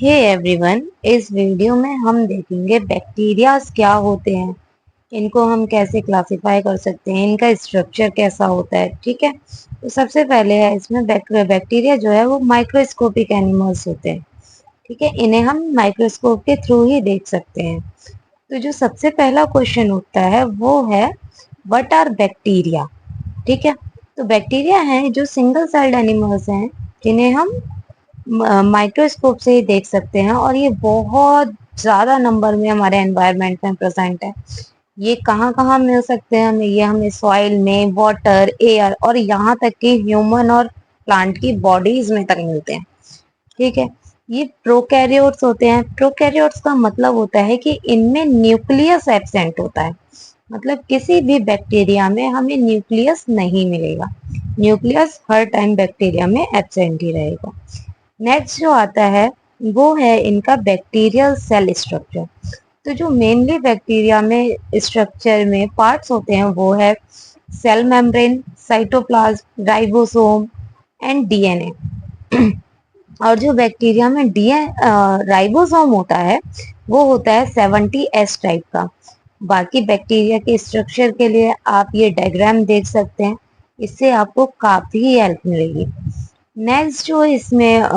Hey everyone, इस video में हम देखेंगे बैक्टीरियाज क्या होते हैं, इनको हम कैसे क्लासिफाई कर सकते हैं, इनका स्ट्रक्चर कैसा होता है। ठीक है, तो सबसे पहले है इसमें बैक्टीरिया जो है वो माइक्रोस्कोपिक एनिमल्स होते हैं। ठीक है, इन्हें हम माइक्रोस्कोप के थ्रू ही देख सकते हैं। तो जो सबसे पहला क्वेश्चन उठता है वो है व्हाट आर बैक्टीरिया। ठीक है, तो बैक्टीरिया हैं जो सिंगल सेल्ड एनिमल्स हैं, जिन्हें हम माइक्रोस्कोप से ही देख सकते हैं, और ये बहुत ज्यादा नंबर में हमारे एनवायरनमेंट में प्रेजेंट है। ये कहाँ कहाँ मिल सकते हैं हमें, ये हमें सॉइल में, वाटर, एयर और यहाँ तक कि ह्यूमन और प्लांट की बॉडीज में तक मिलते हैं। ठीक है, ये प्रोकैरियोट्स होते हैं। प्रोकैरियोट्स का मतलब होता है कि इनमें न्यूक्लियस एब्सेंट होता है। मतलब किसी भी बैक्टीरिया में हमें न्यूक्लियस नहीं मिलेगा। न्यूक्लियस हर टाइम बैक्टीरिया में एब्सेंट ही रहेगा। नेक्स्ट जो आता है वो है इनका बैक्टीरियल सेल स्ट्रक्चर। तो जो मेनली बैक्टीरिया में स्ट्रक्चर में पार्ट्स होते हैं वो है cell membrane, cytoplasm, ribosome and DNA. और जो बैक्टीरिया में राइबोसोम होता है वो होता है 70S टाइप का। बाकी बैक्टीरिया के स्ट्रक्चर के लिए आप ये डायग्राम देख सकते हैं, इससे आपको काफी हेल्प मिलेगी। नेक्स्ट जो इसमें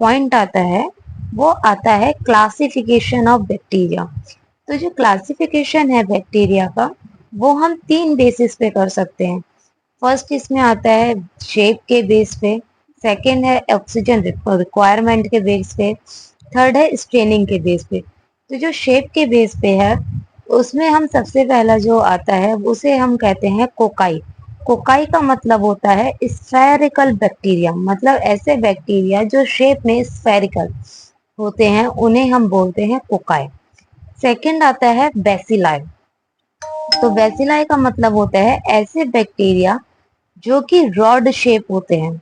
पॉइंट आता है वो आता है क्लासिफिकेशन ऑफ बैक्टीरिया। तो जो क्लासिफिकेशन है बैक्टीरिया का वो हम 3 बेसिस पे कर सकते हैं। फर्स्ट इसमें आता है शेप के बेस पे, सेकंड है ऑक्सीजन रिक्वायरमेंट के बेस पे, थर्ड है स्ट्रेनिंग के बेस पे। तो जो शेप के बेस पे है उसमें हम सबसे पहला जो आता है उसे हम कहते हैं कोकाई। कोकाई का मतलब होता है स्फेरिकल बैक्टीरिया, मतलब ऐसे बैक्टीरिया जो शेप में स्फेरिकल होते हैं उन्हें हम बोलते हैं कोकाई। सेकंड आता है बेसिलाई। तो बेसिलाई का मतलब होता है ऐसे बैक्टीरिया जो कि रॉड शेप होते हैं,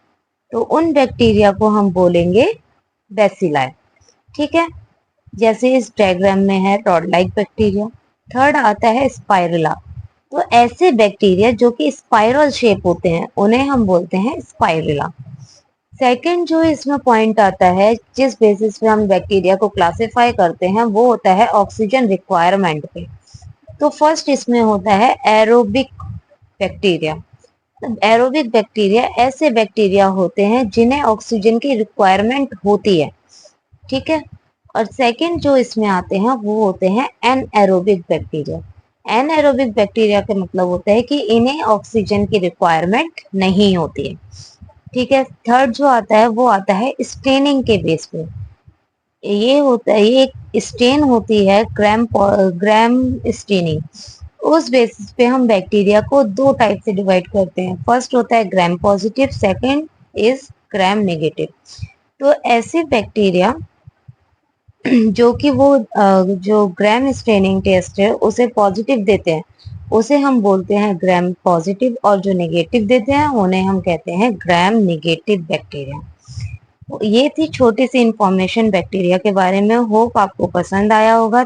तो उन बैक्टीरिया को हम बोलेंगे बेसिलाई। ठीक है, जैसे इस डायग्राम में है रॉड लाइक बैक्टीरिया। थर्ड आता है स्पाइरुला। तो ऐसे बैक्टीरिया जो कि स्पाइरल शेप होते हैं उन्हें हम बोलते हैं स्पाइरुला। सेकंड जो इसमें पॉइंट आता है जिस बेसिस पे हम बैक्टीरिया को क्लासिफाई करते हैं वो होता है ऑक्सीजन रिक्वायरमेंट पे। तो फर्स्ट इसमें होता है एरोबिक बैक्टीरिया। एरोबिक बैक्टीरिया ऐसे बैक्टीरिया होते हैं जिन्हें ऑक्सीजन की रिक्वायरमेंट होती है। ठीक है, और सेकंड जो इसमें आते हैं वो होते हैं एनएरोबिक बैक्टीरिया। एनएरोबिक बैक्टीरिया का मतलब होता है कि इन्हें ऑक्सीजन की रिक्वायरमेंट नहीं होती है। ठीक है, थर्ड जो आता है वो आता है स्टेनिंग के बेस पे। ये होता है, ये एक स्टेन होती है ग्राम स्टेनिंग। उस बेसिस पे हम बैक्टीरिया को 2 टाइप से डिवाइड करते हैं। फर्स्ट होता है gram positive, second is gram negative. तो ऐसे बैक्टीरिया जो कि वो जो ग्राम स्टेनिंग टेस्ट है उसे पॉजिटिव देते हैं उसे हम बोलते हैं ग्राम पॉजिटिव, और जो नेगेटिव देते हैं उन्हें हम कहते हैं ग्राम नेगेटिव बैक्टीरिया। तो ये थी छोटी सी इंफॉर्मेशन बैक्टीरिया के बारे में। होप आपको पसंद आया होगा।